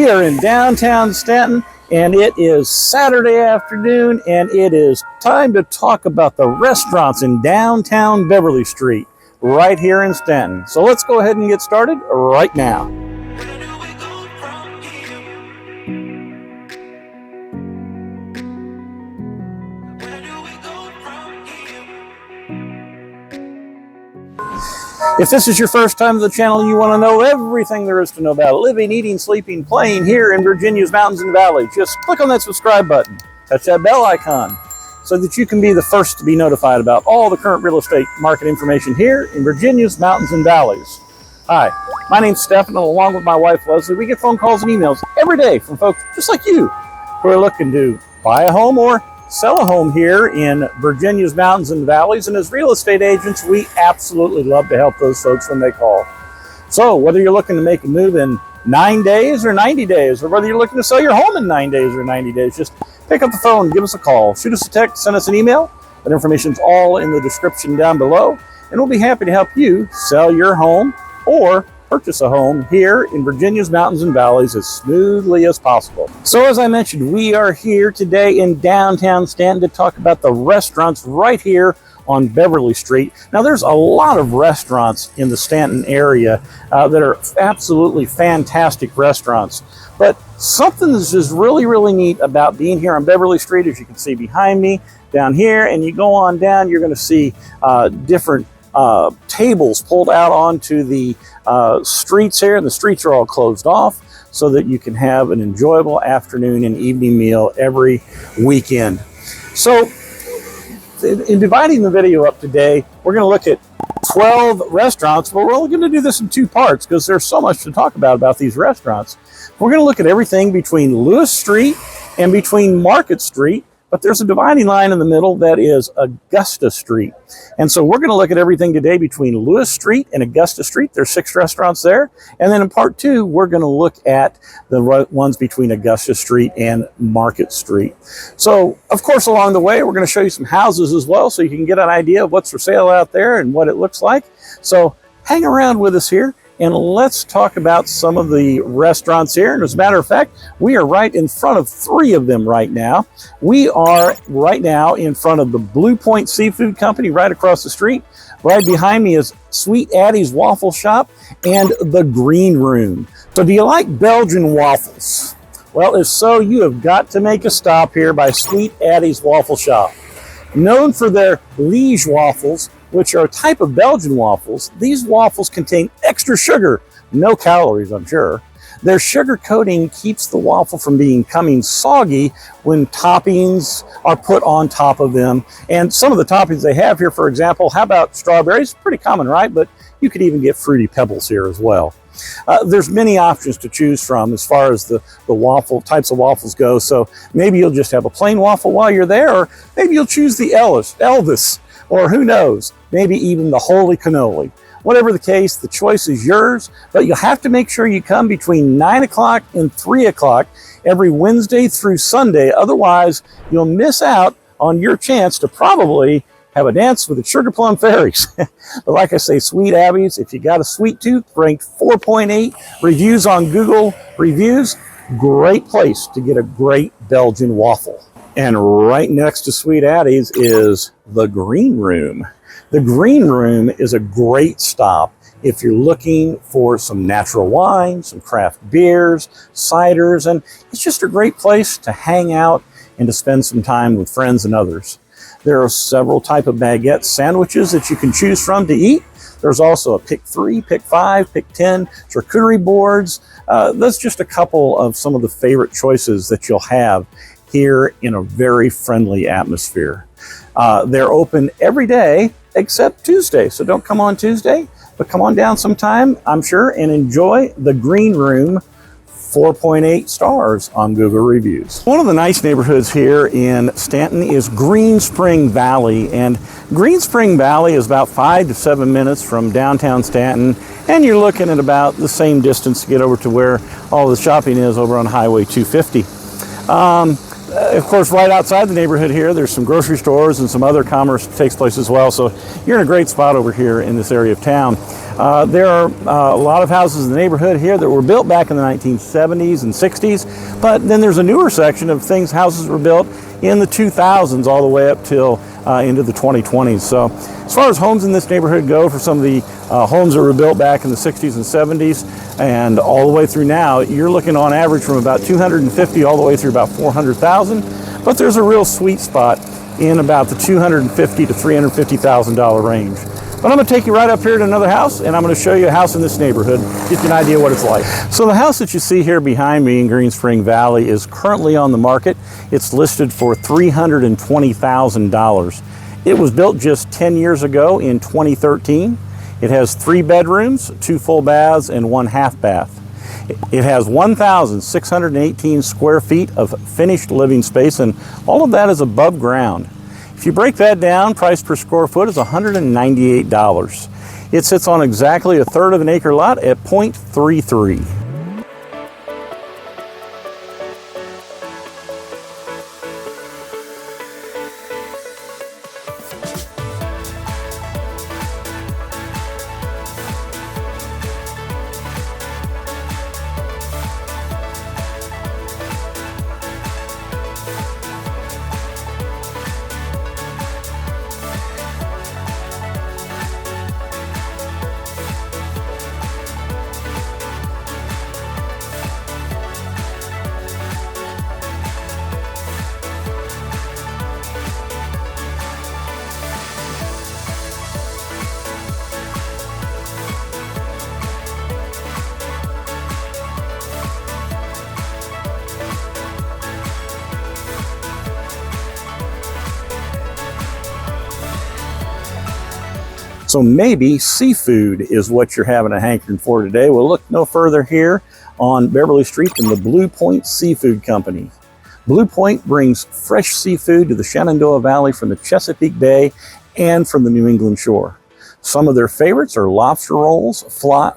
We are in downtown Stanton, and it is Saturday afternoon, and it is time to talk about the restaurants in downtown Beverly Street, right here in Stanton. So let's go ahead and get started right now. If this is your first time to the channel and you want to know everything there is to know about living, eating, sleeping, playing here in Virginia's mountains and valleys, just click on that subscribe button, touch that bell icon, so that you can be the first to be notified about all the current real estate market information here in Virginia's mountains and valleys. Hi, my name's Stephen, and along with my wife Leslie, we get phone calls and emails every day from folks just like you who are looking to buy a home or sell a home here in Virginia's mountains and valleys. And as real estate agents, we absolutely love to help those folks when they call. So whether you're looking to make a move in 9 days or 90 days, or whether you're looking to sell your home in 9 days or 90 days, just pick up the phone, give us a call, shoot us a text, send us an email. That information's all in the description down below, and we'll be happy to help you sell your home or purchase a home here in Virginia's mountains and valleys as smoothly as possible. So as I mentioned, we are here today in downtown Stanton to talk about the restaurants right here on Beverly Street. Now there's a lot of restaurants in the Stanton area that are absolutely fantastic restaurants, but something that's just really neat about being here on Beverly Street, as you can see behind me down here, and you go on down, you're going to see different tables pulled out onto the streets here, and the streets are all closed off so that you can have an enjoyable afternoon and evening meal every weekend. So in dividing the video up today, we're going to look at 12 restaurants, but we're only going to do this in two parts because there's so much to talk about these restaurants. We're going to look at everything between Lewis Street and between Market Street, but there's a dividing line in the middle that is Augusta Street. And so we're going to look at everything today between Lewis Street and Augusta Street. There's 6 restaurants there. And then in part 2, we're going to look at the ones between Augusta Street and Market Street. So, of course, along the way, we're going to show you some houses as well so you can get an idea of what's for sale out there and what it looks like. So hang around with us here, and let's talk about some of the restaurants here. And as a matter of fact, we are right in front of 3 of them right now. We are right now in front of the Blue Point Seafood Company right across the street. Right behind me is Sweet Addie's Waffle Shop and the Green Room. So do you like Belgian waffles? Well, if so, you have got to make a stop here by Sweet Addie's Waffle Shop. Known for their Liege waffles, which are a type of Belgian waffles, these waffles contain extra sugar, no calories, I'm sure. Their sugar coating keeps the waffle from becoming soggy when toppings are put on top of them. And some of the toppings they have here, for example, how about strawberries? Pretty common, right? But you could even get Fruity Pebbles here as well. There's many options to choose from as far as the waffle types of waffles go. So maybe you'll just have a plain waffle while you're there, or maybe you'll choose the Elvis, or who knows, maybe even the Holy Cannoli. Whatever the case, the choice is yours, but you'll have to make sure you come between 9 o'clock and 3 o'clock every Wednesday through Sunday. Otherwise, you'll miss out on your chance to probably have a dance with the Sugar Plum Fairies. But like I say, Sweet Addie's, if you got a sweet tooth, ranked 4.8 reviews on Google Reviews, great place to get a great Belgian waffle. And right next to Sweet Addie's is the Green Room. The Green Room is a great stop if you're looking for some natural wine, some craft beers, ciders, and it's just a great place to hang out and to spend some time with friends and others. There are several types of baguette sandwiches that you can choose from to eat. There's also a pick 3, pick 5, pick 10 charcuterie boards. That's just a couple of some of the favorite choices that you'll have here in a very friendly atmosphere. They're open every day except Tuesday, so don't come on Tuesday, but come on down sometime, I'm sure, and enjoy the Green Room. 4.8 stars on Google Reviews. One of the nice neighborhoods here in Stanton is Green Spring Valley, and Green Spring Valley is about 5 to 7 minutes from downtown Stanton, and you're looking at about the same distance to get over to where all the shopping is over on Highway 250. Of course, right outside the neighborhood here, there's some grocery stores and some other commerce that takes place as well. So you're in a great spot over here in this area of town. There are a lot of houses in the neighborhood here that were built back in the 1970s and 60s, but then there's a newer section of houses were built in the 2000s all the way up till into the 2020s. So as far as homes in this neighborhood go, for some of the homes that were built back in the 60s and 70s and all the way through now, you're looking on average from about 250 all the way through about 400,000. But there's a real sweet spot in about the $250,000 to $350,000 range. But I'm going to take you right up here to another house, and I'm going to show you a house in this neighborhood, get you an idea what it's like. So the house that you see here behind me in Green Spring Valley is currently on the market. It's listed for $320,000. It was built just 10 years ago in 2013. It has 3 bedrooms, 2 full baths, and 1 half bath. It has 1,618 square feet of finished living space, and all of that is above ground. If you break that down, price per square foot is $198. It sits on exactly a third of an acre lot at 0.33. So maybe seafood is what you're having a hankering for today. We'll look no further here on Beverly Street than the Blue Point Seafood Company. Blue Point brings fresh seafood to the Shenandoah Valley from the Chesapeake Bay and from the New England shore. Some of their favorites are lobster rolls,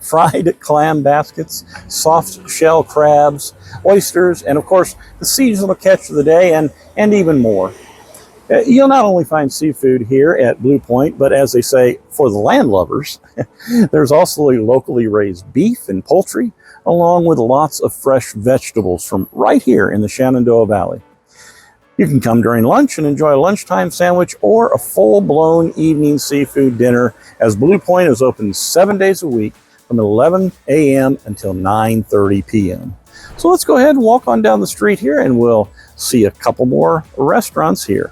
fried clam baskets, soft shell crabs, oysters, and of course the seasonal catch of the day and even more. You'll not only find seafood here at Blue Point, but as they say, for the landlubbers, there's also locally raised beef and poultry, along with lots of fresh vegetables from right here in the Shenandoah Valley. You can come during lunch and enjoy a lunchtime sandwich or a full-blown evening seafood dinner, as Blue Point is open 7 days a week from 11 a.m. until 9:30 p.m. So let's go ahead and walk on down the street here and we'll see a couple more restaurants here.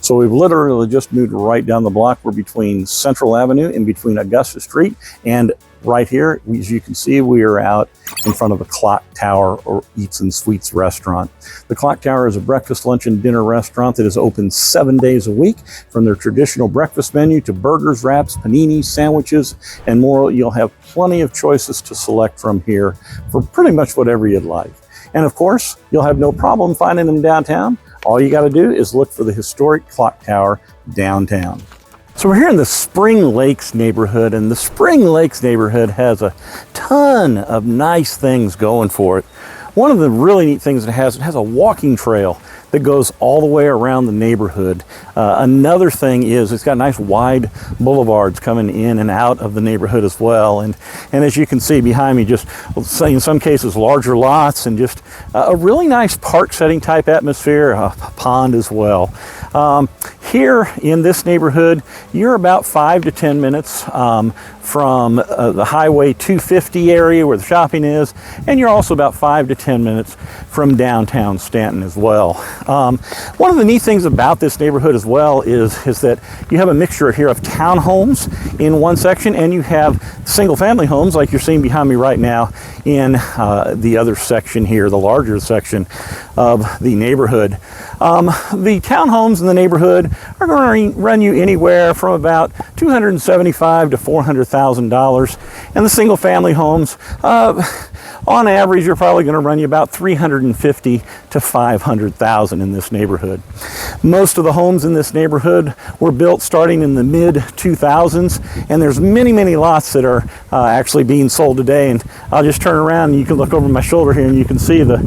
So we've literally just moved right down the block. We're between Central Avenue and between Augusta Street. And right here, as you can see, we are out in front of the Clock Tower or Eats and Sweets restaurant. The Clock Tower is a breakfast, lunch, and dinner restaurant that is open 7 days a week. From their traditional breakfast menu to burgers, wraps, paninis, sandwiches, and more, you'll have plenty of choices to select from here for pretty much whatever you'd like. And of course, you'll have no problem finding them downtown. All you got to do is look for the historic Clock Tower downtown. So we're here in the Spring Lakes neighborhood, and the Spring Lakes neighborhood has a ton of nice things going for it. One of the really neat things it has a walking trail that goes all the way around the neighborhood. Another thing is it's got nice wide boulevards coming in and out of the neighborhood as well. And as you can see behind me, just in some cases larger lots and just a really nice park setting type atmosphere, a pond as well. Here in this neighborhood, you're about 5 to 10 minutes from the Highway 250 area where the shopping is, and you're also about 5 to 10 minutes from downtown Stanton as well. One of the neat things about this neighborhood as well is that you have a mixture here of townhomes in one section, and you have single family homes like you're seeing behind me right now in the other section here, the larger section of the neighborhood. The townhomes in the neighborhood are going to run you anywhere from about $275,000 to $400,000, and the single family homes, on average, you're probably going to run you about $350,000 to $500,000 in this neighborhood. Most of the homes in this neighborhood were built starting in the mid-2000s, and there's many lots that are actually being sold today. And I'll just turn around and you can look over my shoulder here and you can see the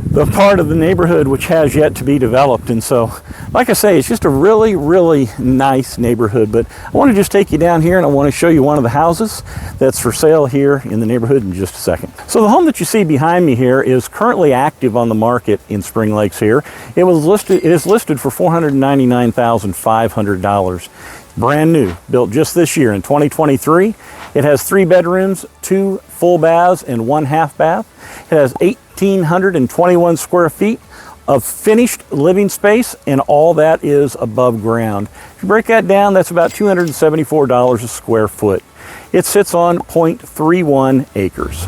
the part of the neighborhood which has yet to be developed. And so, like I say, it's just a really, really nice neighborhood. But I want to just take you down here and I want to show you one of the houses that's for sale here in the neighborhood in just a second. So the home that you see behind me here is currently active on the market in Spring Lakes here. It is listed for $499,500. Brand new, built just this year in 2023. It has 3 bedrooms, 2 full baths, and 1 half bath. It has 1,821 square feet of finished living space, and all that is above ground. If you break that down, that's about $274 a square foot. It sits on 0.31 acres.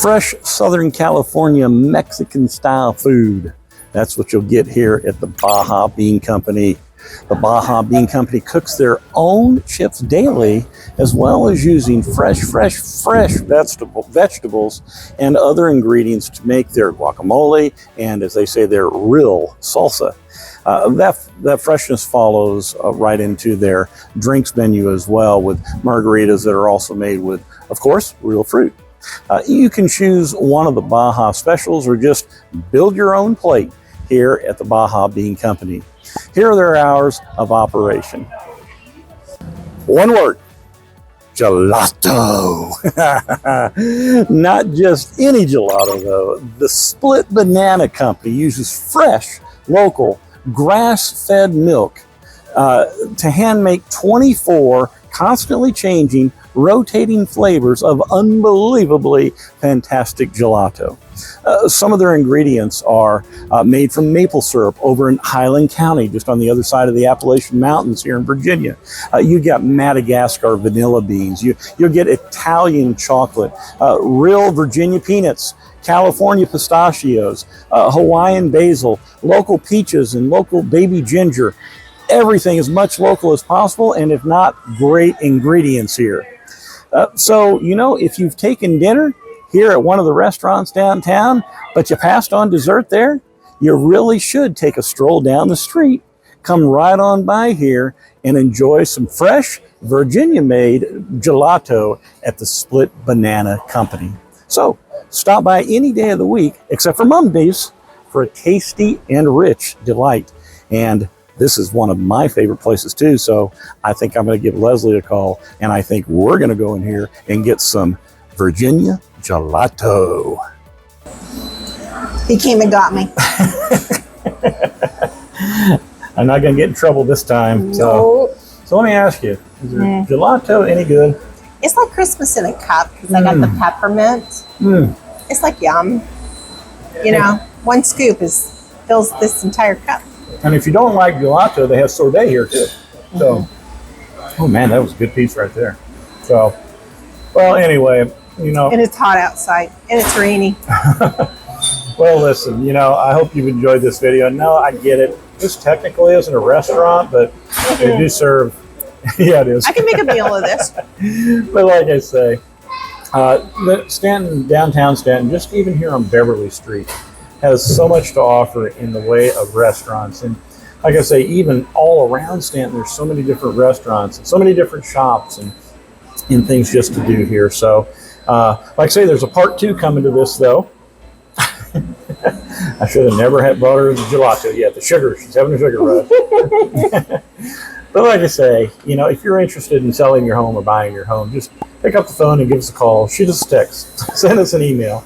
Fresh Southern California Mexican style food. That's what you'll get here at the Baja Bean Company. The Baja Bean Company cooks their own chips daily, as well as using fresh vegetables and other ingredients to make their guacamole and, as they say, their real salsa. That freshness follows right into their drinks menu as well, with margaritas that are also made with, of course, real fruit. You can choose one of the Baja specials or just build your own plate here at the Baja Bean Company. Here are their hours of operation. One word: gelato. Not just any gelato, though. The Split Banana Company uses fresh, local, grass-fed milk to hand make 24 constantly changing, rotating flavors of unbelievably fantastic gelato. Some of their ingredients are made from maple syrup over in Highland County, just on the other side of the Appalachian Mountains here in Virginia. You got Madagascar vanilla beans. You'll get Italian chocolate, real Virginia peanuts, California pistachios, Hawaiian basil, local peaches, and local baby ginger. Everything as much local as possible, and if not, great ingredients here. So, you know, if you've taken dinner here at one of the restaurants downtown, but you passed on dessert there, you really should take a stroll down the street, come right on by here, and enjoy some fresh, Virginia-made gelato at the Split Banana Company. So, stop by any day of the week, except for Mondays, for a tasty and rich delight. And this is one of my favorite places too, so I think I'm going to give Leslie a call, and I think we're going to go in here and get some Virginia gelato. He came and got me. I'm not going to get in trouble this time. No. So let me ask you, is there gelato any good? It's like Christmas in a cup, because I got the peppermint. It's like yum. You know, one scoop fills this entire cup. And if you don't like gelato, they have sorbet here too. So, oh man, that was a good piece right there. So, well, anyway, you know. And it's hot outside, and it's rainy. Well, listen, you know, I hope you've enjoyed this video. No, I get it. This technically isn't a restaurant, but they do serve. Yeah, it is. I can make a meal of this. But like I say, Stanton, downtown Stanton, just even here on Beverly Street, has so much to offer in the way of restaurants. And like I say, even all around Stanton, there's so many different restaurants and so many different shops and things just to do here. So, like I say, there's a part 2 coming to this, though. I should have never brought her the gelato yet. The sugar, she's having a sugar rush. But like I say, you know, if you're interested in selling your home or buying your home, just pick up the phone and give us a call. Shoot us a text. Send us an email.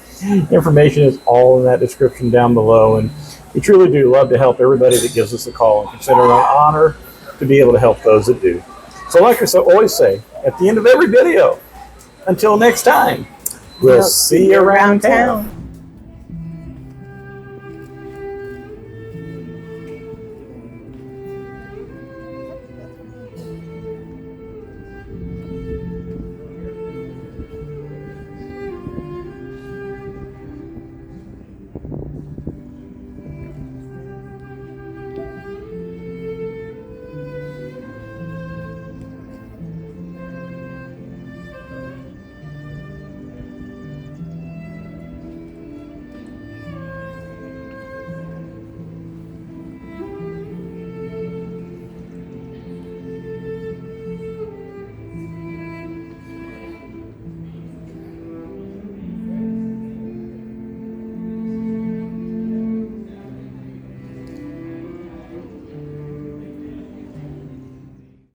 Information is all in that description down below. And We truly do love to help everybody that gives us a call and consider it an honor to be able to help those that do. So like I always say, at the end of every video, until next time, we'll see you around town.